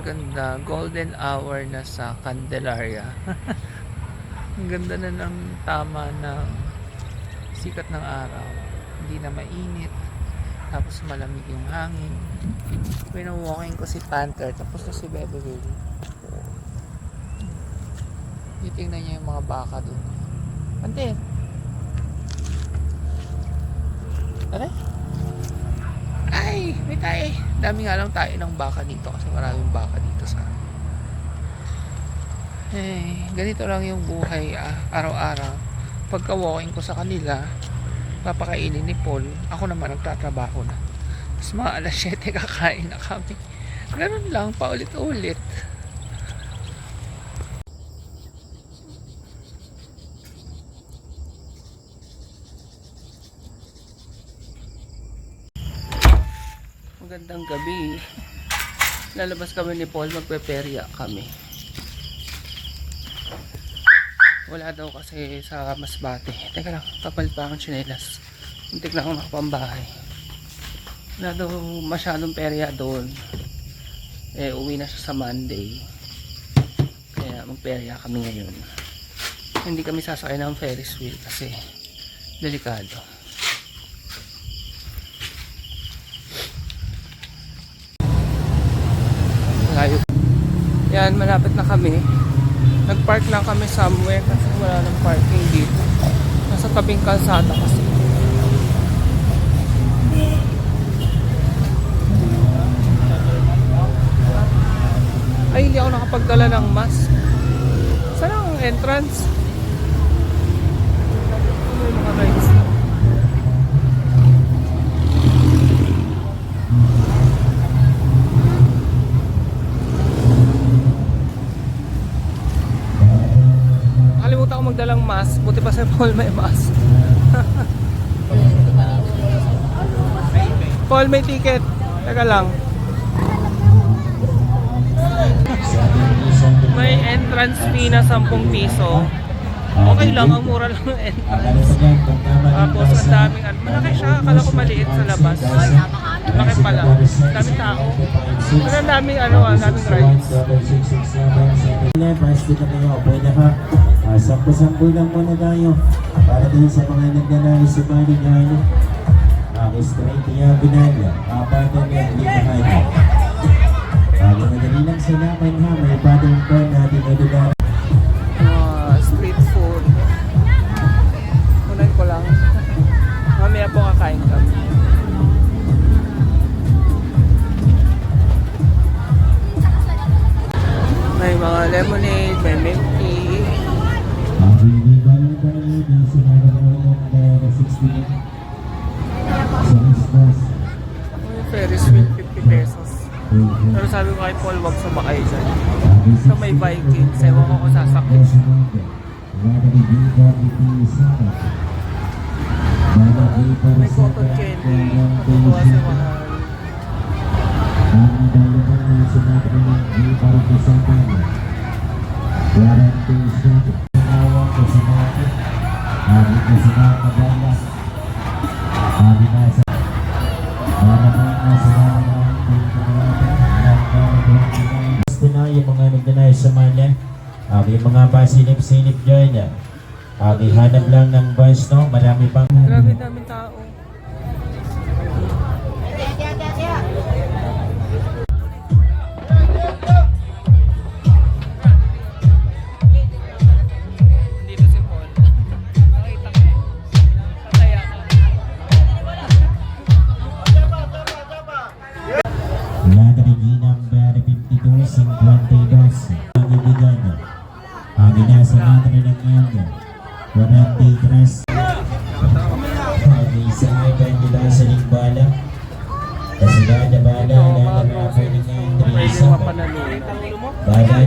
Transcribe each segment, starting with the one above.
ganda. Golden hour na sa Candelaria. Ang ganda na ng tama ng sikat ng araw. Hindi na mainit. Tapos malamig yung hangin. Pinawalking ko si Panther. Tapos na si Bebe Baby. Titingnan niya yung mga baka doon. Panther! Tara! Ay! May tayo! Dami nga lang tayo ng baka dito kasi maraming baka dito sa ganito lang yung buhay araw-araw. Pagka walking ko sa kanila, papakainin ni Paul, ako naman nagtatrabaho na. Tapos mga alas 7 kakain na kami. Ganun lang, paulit-ulit. Magandang gabi. Lalabas kami ni Paul, magpeperya kami. Wala daw kasi sa Masbate. Teka lang, kapalit pa akong tsinelas. Muntik na akong makapambahay. Wala daw masyadong perya doon. Uwi na siya sa Monday. Kaya magperya kami ngayon. Hindi kami sasakay ng Ferris wheel kasi delikado. Layo. Yan, malapit na kami. Nagpark lang kami somewhere kasi wala nang parking dito. Nasa tabing kalsada kasi. Ay, hindi ako nakapagdala ng mask. Saan ang entrance? May mga rides na. Nakalimutan ko magdalang mask. Buti pa si Paul may mask. Paul may ticket. Teka lang. May entrance fee na 10 piso. Okay lang, ang mura lang ng entrance. Tapos ang daming malaki siya, akala ko maliit sa labas. Malaki pala, daming tao. Pero ang daming daming rides. Sampu-sampu lang muna tayo para din sa mga nagnanais sa baligan. Straight diagonal, apatan ng limahan. Madali lang sa naman ha, may pattern ko natin nadugan. Street food. Unan ko lang. Mamaya po kakain kami. May mga lemonade, may milk tea. Ferris wheel 50 pesos. Pero sabi ko kay Paul, wag sumakay dyan. So may Viking, ewan ko kung sasakit. May cotton candy, matutuwa si Mahal. Yung mga nagdanay sa Manya, yung mga pasilip-silip dyan, hanap lang ng bus, no? Marami pang Grabe daming tao. Dito si Paul. Nakita ko. Pataya ka. Nadarigi number 52-52 ang ibigan. Nasa natin ng yan. 43. Isa ay kandila sa limbala. Kasi bala lalapay ng Teresa. Bala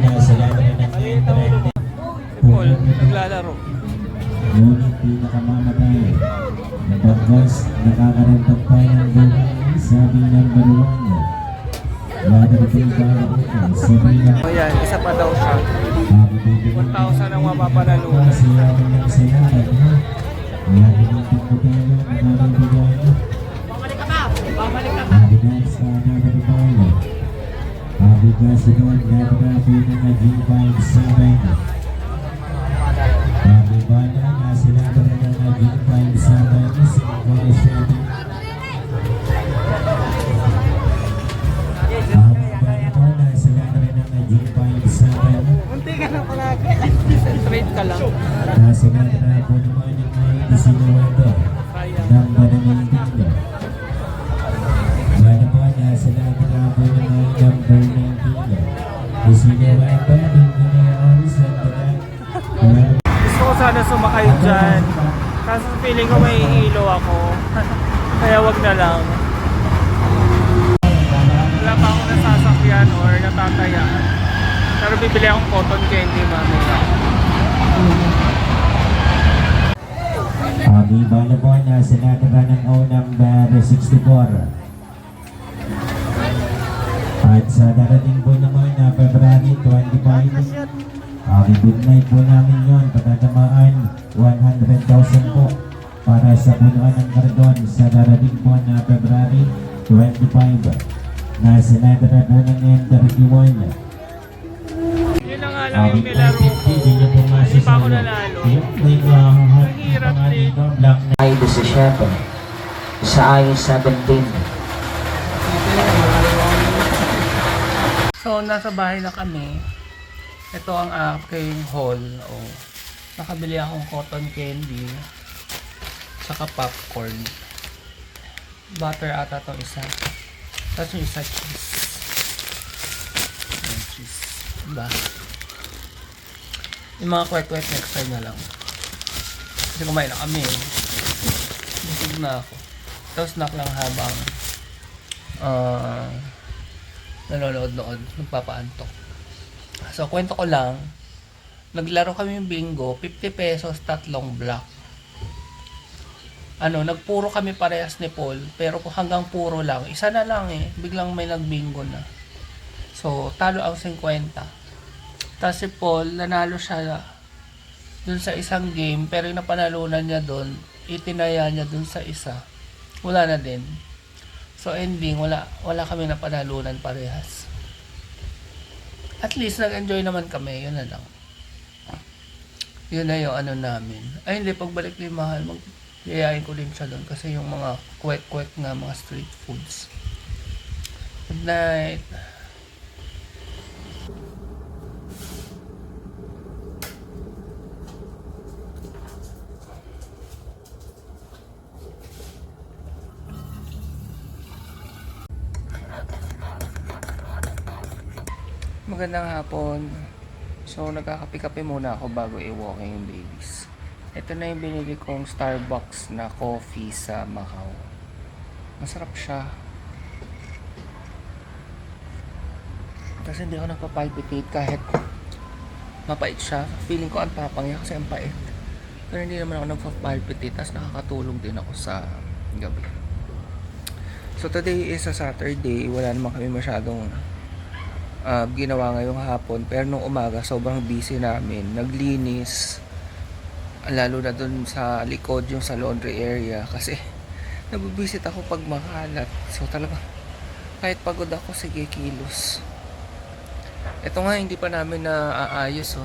nasa natin ng yan. Paul, naglalaro. Ngunit pinakamamatay. Napagwas, nakakaramdag pa ng buhay. Sabi ng baluan. Ayan, isa pa daw siya. 1,000 ang mapapanalunan. Pagkasunod na trapo ng G57. Pagkibala na sila ng G57 si Chevy. Pagkibala na sila ng G57. Munti ka na palagi. Straight ka lang. Nasa na trapo naman ng Isinuwendo ng Banaminding. Bala pa na sila ng trapo ng number 19. Isinuwendo ng Ganaon sa Gusto ko sana sumakay dyan. Kaso feeling ko may hilo ako. Kaya wag na lang. Wala pa akong nasasakyan or natatayaan. Pero bibili akong cotton candy mamaya. Bala po na sinatara ng O number 64. At sa darating po naman na February 25, midnight po namin yun, patatamaan 100,000 po para sa punuan ng kardon sa darating po na February 25 na sinatara po ng M31. Yun na nga lang yung nilaro ko. Hindi pa ako nanalo. Mahirap din. Ay, 17 sa I-17. So, nasa bahay na kami. Ito ang aking haul. Nakabili akong cotton candy. Saka popcorn. Butter ata itong isa. Tapos yung isa cheese. Yung cheese. Diba? Yung mga kwek-kwek next time na lang. Kasi kumain na kami. Busog na ako. Tapos snack lang habang nanonood-nood, nagpapaantok. So, kwento ko lang, naglaro kami yung bingo, 50 pesos, 3 block. Nagpuro kami parehas ni Paul, pero kung hanggang puro lang, isa na lang biglang may nagbingo na. So, talo ang 50. Tapos si Paul, nanalo siya dun sa isang game, pero yung napanalunan niya dun, itinaya niya dun sa isa. Wala na din. So ending, wala kami napanalunan parehas. At least nag-enjoy naman kami, yun na lang. Yun na yung namin. Ay hindi, pagbalik ni Mahal, magyayain ko din siya doon kasi yung mga kwek-kwek nga, mga street foods. Good night. Magandang hapon. So, nagkakape-kape muna ako bago i-walking yung babies. Ito na yung binili kong Starbucks na coffee sa Macau. Masarap siya. Kasi hindi ako nagpapalpitate kahit mapait siya. Feeling ko ang tapang niya kasi ang pait. Pero hindi naman ako nagpapalpitate. Tapos nakakatulog din ako sa gabi. So, today is a Saturday. Wala naman kami masyadong ginawa ngayong hapon, pero nung umaga sobrang busy namin, naglinis lalo na dun sa likod yung sa laundry area kasi nabubisit ako pag makalat. So talaga kahit pagod ako, sige kilos. Ito nga hindi pa namin naaayos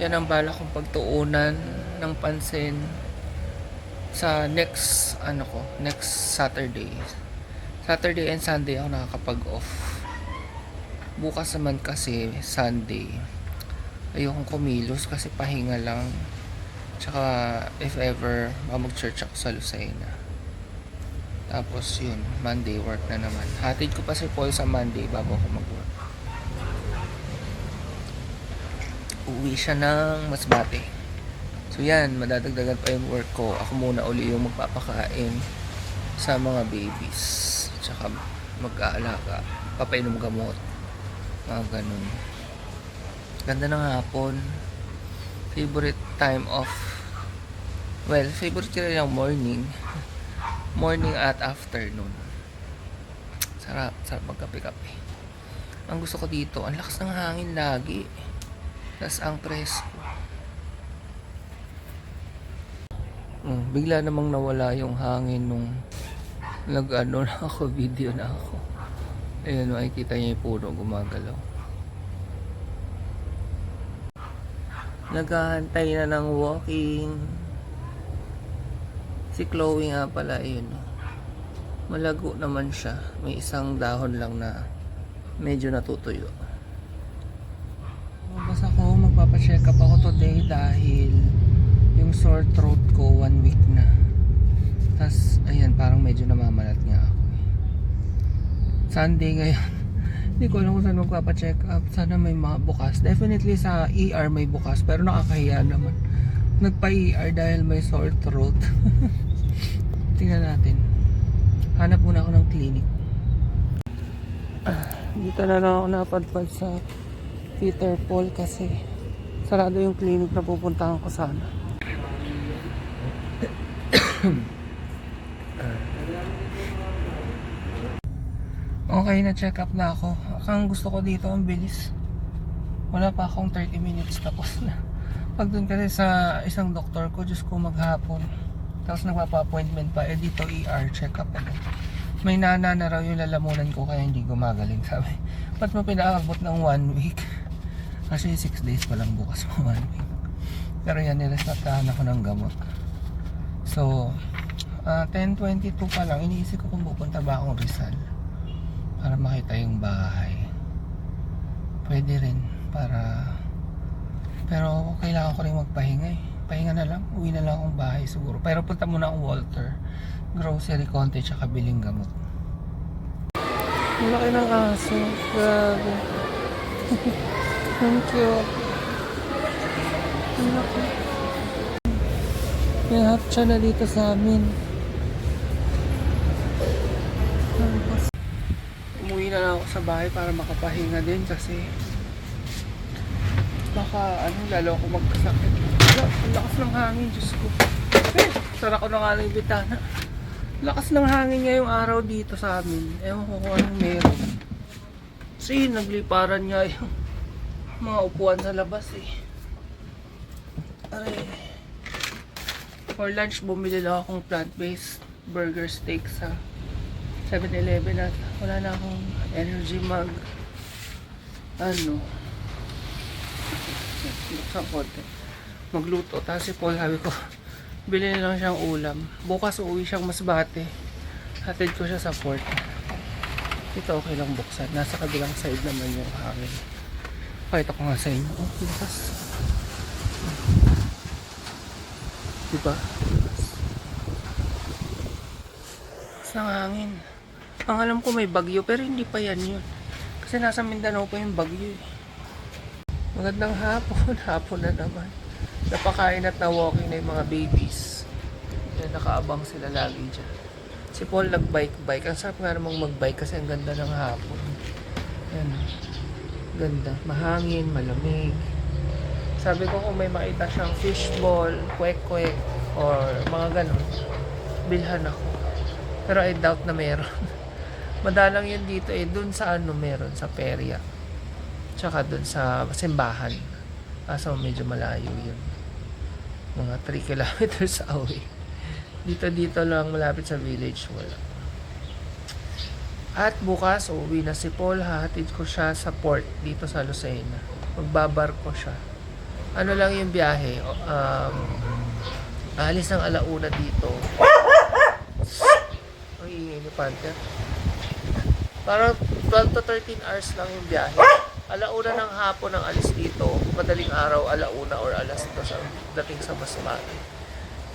yan ang bala kong pagtuunan ng pansin sa next Saturday and Sunday ako nakakapag off. Bukas naman kasi Sunday ayokong kumilos kasi pahinga lang, tsaka if ever mag-church ako sa Lucena. Tapos yun, Monday work na naman. Hatid ko pa si Paul sa Monday bago ako mag-work. Uwi siya ng Masbate. So yan, madadagdagan pa yung work ko. Ako muna uli yung magpapakain sa mga babies, tsaka mag-aalaga, papainom gamot, mga ganun. Ganda ng hapon. Favorite time of, well, favorite ko rin yung morning at afternoon. Sarap magkape-kape. Ang gusto ko dito, ang lakas ng hangin lagi, tas ang presko. Bigla namang nawala yung hangin nung nag-ano na ako, video na ako. Ayan, makikita niya yung puno gumagalaw. Naghahantay na ng walking. Si Chloe nga pala, ayun. Malago naman siya. May isang dahon lang na medyo natutuyo. Basta ako, magpapacheck up ako today dahil yung sore throat ko 1 week na. Tas, ayan, parang medyo namamalat nga ako. Sunday ngayon. Hindi ko alam kung saan magpapacheck up. Sana may mga bukas. Definitely sa ER may bukas, pero nakakahiya naman. Nagpa-ER dahil may sore throat. Tingnan natin. Hanap muna ako ng clinic. Dito na lang ako napadpad sa Peter Paul kasi sarado yung clinic na pupuntahan ko sana. Okay, na-check up na ako. Ang gusto ko dito, ang bilis. Wala pa akong 30 minutes tapos na. Pag dun kasi sa isang doktor ko, Diyos ko, maghapon. Tapos nagpapa-appointment pa, dito ER, check up ako. May nana na raw yung lalamunan ko kaya hindi gumagaling, sabi. Ba't mo pinaabot ng 1 week? Actually 6 days pa lang bukas mo 1 week. Pero yan, niresatahan ako ng gamot. So 10:22 pa lang, iniisip ko kung pupunta ba akong Rizal para makita yung bahay. Pwede rin para, pero kailangan ko rin magpahinga eh. Pahinga na lang, uwi na lang akong bahay siguro. Pero punta muna akong Walter, grocery konti tsaka biling gamot. Ang laki ng aso, grabe. Thank you. Ang laki. May hapcha na dito sa amin. Umuwi na lang ako sa bahay para makapahinga din kasi baka lalo ako magkasakit. Ang lakas ng hangin, Diyos ko. Sara ko na nga ng bitana. Lakas ng hangin ngayong araw dito sa amin. Ewan ko kung anong meron. Kasi nagliparan nga yung mga upuan sa labas eh. Aray. For lunch, bumili lang akong plant-based burger steak sa 7-Eleven at wala na akong energy buksan konti magluto. Tapos si Paul, sabi ko bilhin lang siyang ulam, bukas uuwi siyang Masbate, hatid ko siya sa port. Ito okay lang buksan, nasa kabilang side naman yung hangin. Pakita ko nga sa inyo. Oh, bukas, diba? Sa hangin. Ang alam ko may bagyo pero hindi pa yan yun kasi nasa Mindanao pa yung bagyo eh. Magandang hapon. Hapon na naman. Napakain at na-walking na yung mga babies. Yan, nakaabang sila lagi dyan. Si Paul nag-bike. Ang sarap nga namang mag-bike kasi ang ganda ng hapon. Yan. Ganda. Mahangin, malamig. Sabi ko kung may makita siyang fishball, kwek-kwek, or mga ganun, bilhan ako. Pero I doubt na meron. Madalang yun dito eh. Dun sa meron, sa perya. Tsaka dun sa simbahan. Kaso medyo malayo yun. Mga 3 kilometers away. Dito lang malapit sa village, wala. At bukas uuwi na si Paul. Hahatid ko siya sa port dito sa Lucena. Magbabarko siya. Ano lang yung biyahe, alis ng 1:00 dito. Ang ingay ni Panther. Parang 12 to 13 hours lang yung biyahe. 1:00 ng hapon ang alis dito. Madaling araw, 1:00 or 2:00 ang dating sa Masbate.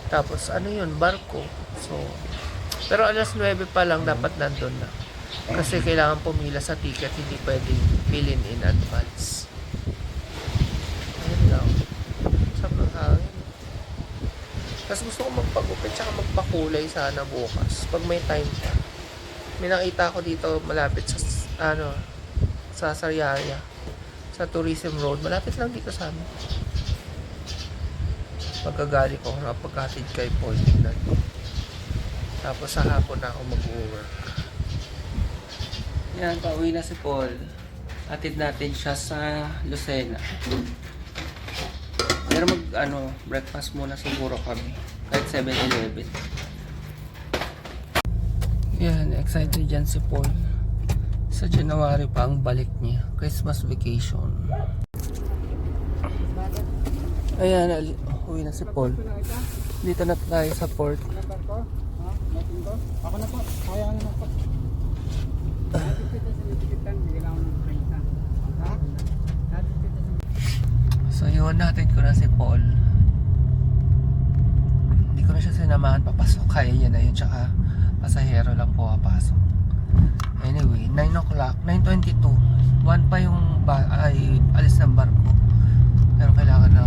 Tapos yun, barko. So, pero 9:00 pa lang dapat nandun na. Kasi kailangan pumila sa ticket, hindi pwedeng bilhin in advance. Ayun lang. Sarap ng hangin. Tapos gusto ko magpagupit tsaka magpakulay sana bukas pag may time pa. May nakita ko dito malapit sa sa Sariaya, sa Tourism Road, malapit lang dito sa amin. Pagkagali ko pagkatid kay Paul tignan. Tapos sa hapon na ako mag-work. Yan, pauwi na si Paul. Atid natin siya sa Lucena. Pero breakfast muna siguro kami. Kahit 7-Eleven. Yan, excited dyan si Paul. Sa January pa ang balik niya. Christmas vacation. Ayan, uwi na si Paul. Dito na tayo sa port. Ako na po, kaya naman po. So yun, natin ko na si Paul. Hindi ko na siya sinamahan papasok. Kaya yan na yun. Tsaka pasahero lang po papasok. Anyway, 9 o'clock, 9:22. 1 pa yung ay alis ng barko. Pero kailangan na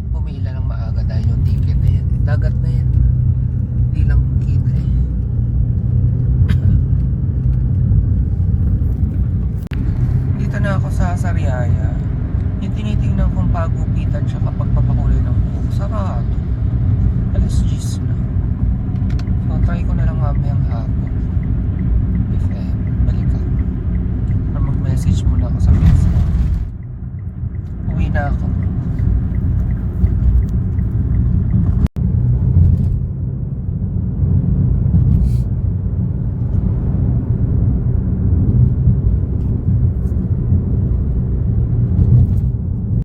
pumila ng maaga dahil yung ticket na yan. Dagat na yan. Hindi lang kita eh. Dito na ako sa Sariaya. Yung tinitingnan kong pagupitan siya kapag papakulay ng buhok. Sarado. Alas 10 na. So try ko na lang mamayang hapon. If ever.